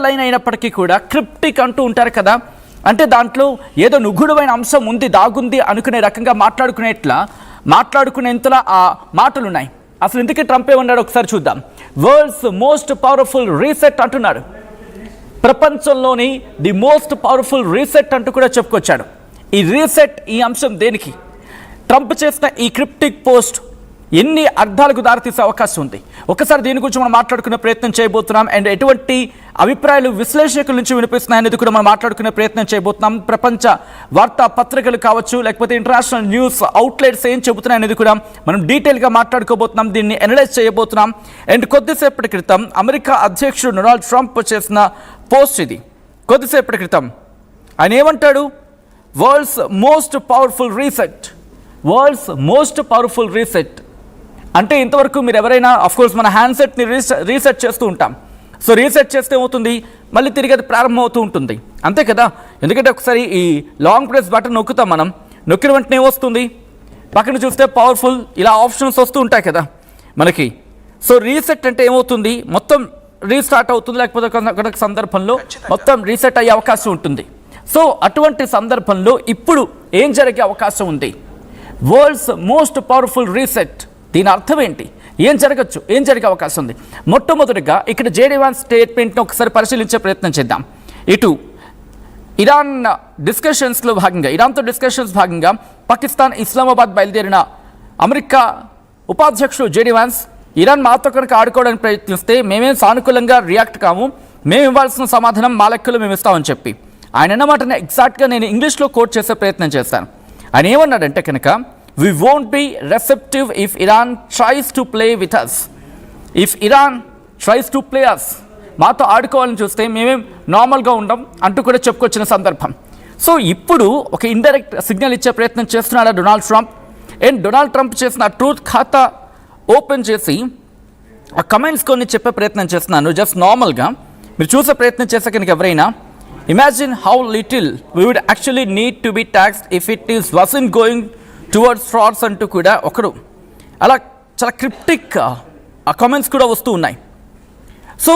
Line అయినప్పటికీ కూడా cryptic అంటూ ఉంటారు కదా, అంటే దాంట్లో ఏదో నిగూఢమైన అంశం ఉంది, దాగుంది అనుకునే రకంగా మాట్లాడుకునేంతలా ఆ మాటలు ఉన్నాయి. అసలు ఇందుకే ట్రంప్ ఏమన్నాడు ఒకసారి చూద్దాం. వరల్డ్స్ మోస్ట్ పవర్ఫుల్ రీసెట్ అంటున్నాడు. ప్రపంచంలోని ది మోస్ట్ పవర్ఫుల్ రీసెట్ అంటూ కూడా చెప్పుకొచ్చాడు. ఈ రీసెట్, ఈ అంశం దేనికి? ట్రంప్ చేసిన ఈ క్రిప్టిక్ పోస్ట్ ఎన్ని అర్థాలకు దారితీసే అవకాశం ఉంది? ఒకసారి దీని గురించి మనం మాట్లాడుకునే ప్రయత్నం చేయబోతున్నాం. అండ్ ఎటువంటి అభిప్రాయాలు విశ్లేషకుల నుంచి వినిపిస్తున్నాయనేది కూడా మనం మాట్లాడుకునే ప్రయత్నం చేయబోతున్నాం. ప్రపంచ వార్తా పత్రికలు కావచ్చు, లేకపోతే ఇంటర్నేషనల్ న్యూస్ అవుట్లెట్స్ ఏం చెబుతున్నాయనేది కూడా మనం డీటెయిల్గా మాట్లాడుకోబోతున్నాం, దీన్ని అనలైజ్ చేయబోతున్నాం. అండ్ కొద్దిసేపటి క్రితం అమెరికా అధ్యక్షుడు డొనాల్డ్ ట్రంప్ చేసిన పోస్ట్ ఇది. కొద్దిసేపటి క్రితం ఆయన ఏమంటాడు? World's most powerful reset. World's most powerful reset అంటే ఇంతవరకు మీరు ఎవరైనా, అఫ్కోర్స్ మన హ్యాండ్సెట్ని రీసెట్ చేస్తూ ఉంటాం. సో రీసెట్ చేస్తే ఏమవుతుంది? మళ్ళీ తిరిగి అది ప్రారంభం అవుతూ ఉంటుంది, అంతే కదా? ఎందుకంటే ఒకసారి ఈ లాంగ్ ప్రెస్ బటన్ నొక్కుతాం, మనం నొక్కిన వెంటనే ఏమొస్తుంది? పక్కన చూస్తే పవర్ఫుల్ ఇలా ఆప్షన్స్ వస్తూ ఉంటాయి కదా మనకి. సో రీసెట్ అంటే ఏమవుతుంది? మొత్తం రీస్టార్ట్ అవుతుంది, లేకపోతే ఒక సందర్భంలో మొత్తం రీసెట్ అయ్యే అవకాశం ఉంటుంది. సో అటువంటి సందర్భంలో ఇప్పుడు ఏం జరిగే అవకాశం ఉంది? World's most powerful reset. దీని అర్థం ఏంటి? ఏం జరగచ్చు? ఏం జరిగే అవకాశం ఉంది? మొట్టమొదటిగా ఇక్కడ జేడీ వాన్స్ స్టేట్మెంట్ని ఒకసారి పరిశీలించే ప్రయత్నం చేద్దాం. ఇటు ఇరాన్తో డిస్కషన్స్ భాగంగా పాకిస్తాన్ ఇస్లామాబాద్ బయలుదేరిన అమెరికా ఉపాధ్యక్షుడు జేడీ వాన్స్, ఇరాన్ మాతో కనుక ఆడుకోవడానికి ప్రయత్నిస్తే మేమేం సానుకూలంగా రియాక్ట్ కాము, మేము ఇవ్వాల్సిన సమాధానం మా లెక్కలు మేము ఇస్తామని చెప్పి ఆయన అన్నమాటని ఎగ్జాక్ట్గా నేను ఇంగ్లీష్లో కోట్ చేసే ప్రయత్నం చేస్తాను. ఆయన ఏమన్నాడంటే కనుక, we won't be receptive if Iran tries to play with us. If Iran tries to play us, మాతో ఆడుకోవాలని చూస్తే మేమేం నార్మల్గా ఉండం అంటూ కూడా చెప్పుకొచ్చిన సందర్భం. సో ఇప్పుడు ఒక ఇండైరెక్ట్ సిగ్నల్ ఇచ్చే ప్రయత్నం చేస్తున్నాడు Donald Trump. And Donald Trump చేసిన ట్రూత్ ఖాతా ఓపెన్ చేసి ఆ కమెంట్స్ కొన్ని చెప్పే ప్రయత్నం చేస్తున్నాను. జస్ట్ నార్మల్గా మీరు చూసే ప్రయత్నం చేసే కనుక ఎవరైనా, imagine how little we would actually need to be taxed if it wasn't going towards frauds అంటూ కూడా ఒకడు అలా చాలా క్రిప్టిక్ ఆ కామెంట్స్ కూడా వస్తూ ఉన్నాయి. సో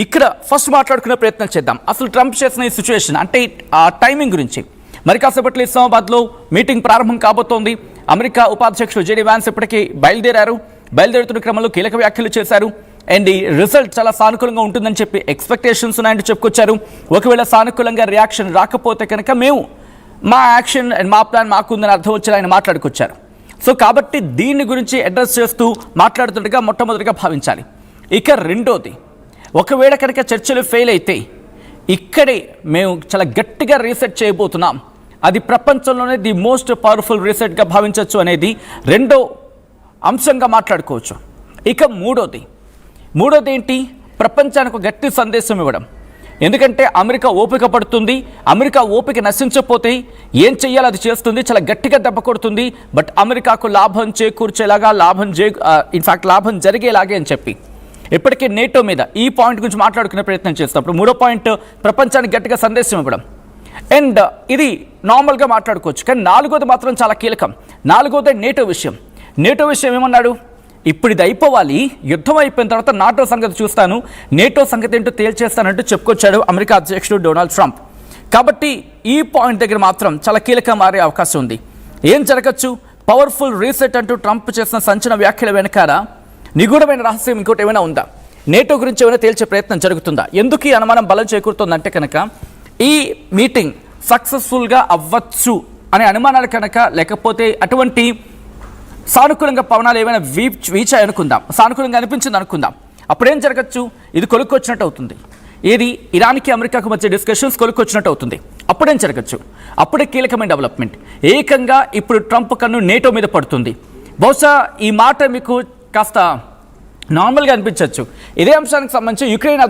ఇక్కడ ఫస్ట్ మాట్లాడుకునే ప్రయత్నం చేద్దాం. అసలు ట్రంప్ చేసిన ఈ సిచ్యువేషన్ అంటే ఆ టైమింగ్ గురించి. మరి కాసేపట్లో ఇస్లామాబాద్లో మీటింగ్ ప్రారంభం కాబోతోంది. అమెరికా ఉపాధ్యక్షుడు జేడీ వాన్స్ ఇప్పటికీ బయలుదేరుతున్న క్రమంలో కీలక వ్యాఖ్యలు చేశారు. అండ్ ఈ రిజల్ట్ చాలా సానుకూలంగా ఉంటుందని చెప్పి ఎక్స్పెక్టేషన్స్ ఉన్నాయంటూ చెప్పుకొచ్చారు. ఒకవేళ సానుకూలంగా రియాక్షన్ రాకపోతే కనుక మేము మా యాక్షన్ అండ్ మా ప్లాన్ మాకుందని అర్థం వచ్చేలా ఆయన మాట్లాడుకొచ్చారు. సో కాబట్టి దీని గురించి అడ్రస్ చేస్తూ మాట్లాడుతుండగా మొట్టమొదటిగా భావించాలి. ఇక రెండోది, ఒకవేళ కనుక చర్చలు ఫెయిల్ అయితే ఇక్కడే మేము చాలా గట్టిగా రీసెట్ చేయబోతున్నాం, అది ప్రపంచంలోనే ది మోస్ట్ పవర్ఫుల్ రీసెట్గా భావించవచ్చు అనేది రెండో అంశంగా మాట్లాడుకోవచ్చు. ఇక మూడోది ఏంటి? ప్రపంచానికి ఒక గట్టి సందేశం ఇవ్వడం. ఎందుకంటే అమెరికా ఓపిక పడుతుంది, అమెరికా ఓపిక నశించకపోతే ఏం చెయ్యాలో అది చేస్తుంది, చాలా గట్టిగా దెబ్బ కొడుతుంది. బట్ అమెరికాకు లాభం చేకూర్చేలాగా, లాభం జరిగేలాగే అని చెప్పి ఇప్పటికే నేటో మీద ఈ పాయింట్ గురించి మాట్లాడుకునే ప్రయత్నం చేస్తున్నప్పుడు మూడో పాయింట్ ప్రపంచానికి గట్టిగా సందేశం ఇవ్వడం. అండ్ ఇది నార్మల్గా మాట్లాడుకోవచ్చు, కానీ నాలుగోది మాత్రం చాలా కీలకం. నాలుగోది నేటో విషయం ఏమన్నాడు? ఇప్పుడు ఇది అయిపోవాలి, యుద్ధం అయిపోయిన తర్వాత నాటో సంగతి చూస్తాను, నేటో సంగతి ఏంటో తేల్చేస్తానంటూ చెప్పుకొచ్చాడు అమెరికా అధ్యక్షుడు డొనాల్డ్ ట్రంప్. కాబట్టి ఈ పాయింట్ దగ్గర మాత్రం చాలా కీలకంగా మారే అవకాశం ఉంది. ఏం జరగచ్చు? పవర్ఫుల్ రీసెట్ అంటూ ట్రంప్ చేసిన సంచలన వ్యాఖ్యల వెనకాల నిగూఢమైన రహస్యం ఇంకోటి ఏమైనా ఉందా? నేటో గురించి ఏమైనా తేల్చే ప్రయత్నం జరుగుతుందా? ఎందుకు ఈ అనుమానం బలం చేకూరుతుందంటే కనుక ఈ మీటింగ్ సక్సెస్ఫుల్గా అవ్వచ్చు అనే అనుమానాలు కనుక, లేకపోతే అటువంటి సానుకూలంగా పవనాలు ఏమైనా వీచాయి అనుకుందాం, సానుకూలంగా అనిపించింది అనుకుందాం, అప్పుడేం జరగచ్చు? ఇది కొలుక్కొచ్చినట్టు అవుతుంది. ఏది? ఇరాన్కి అమెరికాకు మధ్య డిస్కషన్స్ కొలుక్కొచ్చినట్టు అవుతుంది. అప్పుడేం జరగచ్చు? అప్పుడే కీలకమైన డెవలప్మెంట్. ఏకంగా ఇప్పుడు ట్రంప్ కన్ను నేటో మీద పడుతుంది. బహుశా ఈ మాట మీకు కాస్త నార్మల్గా అనిపించవచ్చు. ఇదే అంశానికి సంబంధించి యుక్రెయిన్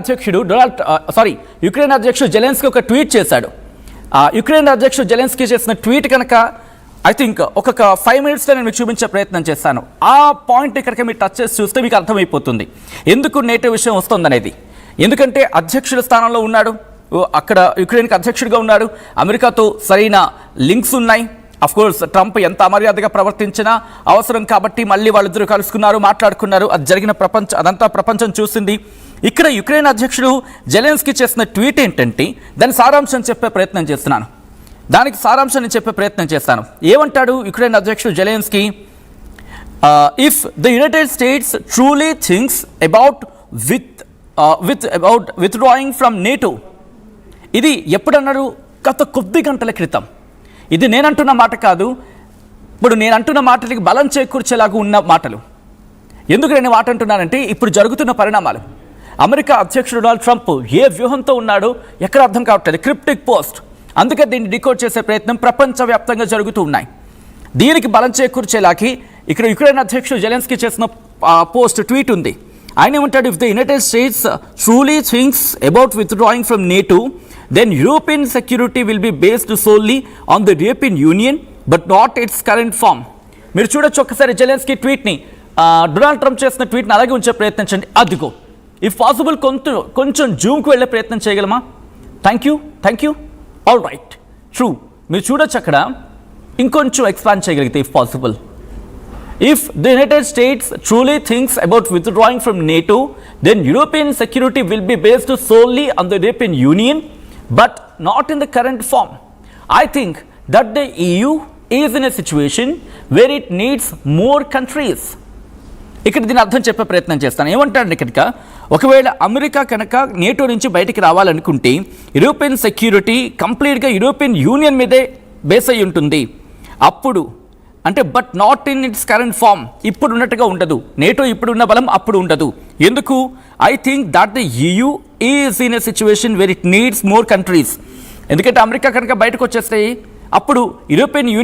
అధ్యక్షుడు జెలెన్స్కీ ఒక ట్వీట్ చేశాడు. యుక్రెయిన్ అధ్యక్షుడు జెలెన్స్కీ చేసిన ట్వీట్ కనుక ఐ థింక్ ఒక 5 minutesలో నేను మీకు చూపించే ప్రయత్నం చేస్తాను. ఆ పాయింట్ ఇక్కడికి మీరు టచ్ చేసి చూస్తే మీకు అర్థమైపోతుంది ఎందుకు నేటో విషయం వస్తుందనేది. ఎందుకంటే అధ్యక్షుల స్థానంలో ఉన్నాడు, అక్కడ యుక్రెయిన్కి అధ్యక్షుడిగా ఉన్నాడు, అమెరికాతో సరైన లింక్స్ ఉన్నాయి. అఫ్కోర్స్ ట్రంప్ ఎంత అమర్యాదగా ప్రవర్తించినా అవసరం కాబట్టి మళ్ళీ వాళ్ళిద్దరూ కలుసుకున్నారు, మాట్లాడుకున్నారు. అది జరిగిన అదంతా ప్రపంచం చూసింది. ఇక్కడ యుక్రెయిన్ అధ్యక్షుడు జెలెన్స్కీ చేసిన ట్వీట్ ఏంటంటే దాని సారాంశం చెప్పే ప్రయత్నం చేస్తున్నాను. దానికి సారాంశాన్ని చెప్పే ప్రయత్నం చేస్తాను. ఏమంటాడు యుక్రెయిన్ అధ్యక్షుడు Zelensky? If the United States truly thinks about withdrawing from NATO. ఇది ఎప్పుడన్నారు? గత కొద్ది గంటల క్రితం. ఇది నేనంటున్న మాట కాదు, ఇప్పుడు నేనంటున్న మాటలకి బలం చేకూర్చేలాగా ఉన్న మాటలు. ఎందుకు నేను మాట అంటున్నానంటే ఇప్పుడు జరుగుతున్న పరిణామాలు. అమెరికా అధ్యక్షుడు డొనాల్డ్ ట్రంప్ ఏ వ్యూహంతో ఉన్నాడో ఎక్కడ అర్థం కావట్లేదు. క్రిప్టిక్ పోస్ట్, అందుకే దీన్ని డికోడ్ చేసే ప్రయత్నం ప్రపంచవ్యాప్తంగా జరుగుతూ ఉన్నాయి. దీనికి బలం చేకూర్చేలాకి ఇక్కడ యుక్రెయిన్ అధ్యక్షుడు జెలెన్స్కీ చేసిన పోస్ట్ ట్వీట్ ఉంది. ఆయన ఏమంటాడు? If the United States truly thinks about withdrawing from NATO then European security will be based solely on the European Union but not its current form. మీరు చూడొచ్చు ఒక్కసారి జెలెన్స్కీ ట్వీట్ని, డొనాల్డ్ ట్రంప్ చేసిన ట్వీట్ని అలాగే ఉంచే ప్రయత్నించండి. అదిగో, ఇఫ్ పాసిబుల్ కొంచెం జూమ్కి వెళ్ళే ప్రయత్నం చేయగలమా? Thank you. All right, true. మీరు చూడొచ్చు అక్కడ ఇంకొంచెం ఎక్స్పాండ్ చేయగలిగితే, if possible. If the United States truly thinks about withdrawing from NATO, then European security will be based solely on the European Union, but not in the current form. I think that the EU is in a situation where it needs more countries. ఇక్కడ దీని అర్థం చెప్పే ప్రయత్నం చేస్తాను. ఏమంటాడు ఇక్కడ? ఒకవేళ America కనుక నేటో నుంచి బయటికి రావాలనుకుంటే యూరోపియన్ సెక్యూరిటీ కంప్లీట్గా యూరోపియన్ యూనియన్ మీదే బేస్ అయి ఉంటుంది. అప్పుడు అంటే but not in its current form, ఇప్పుడు ఉన్నట్టుగా ఉండదు. నేటో ఇప్పుడున్న బలం అప్పుడు ఉండదు. ఎందుకు? I think that the EU is in a situation where it needs more countries. ఎందుకంటే అమెరికా కనుక బయటకు వచ్చేస్తే అప్పుడు యూరోపియన్ యూనియన్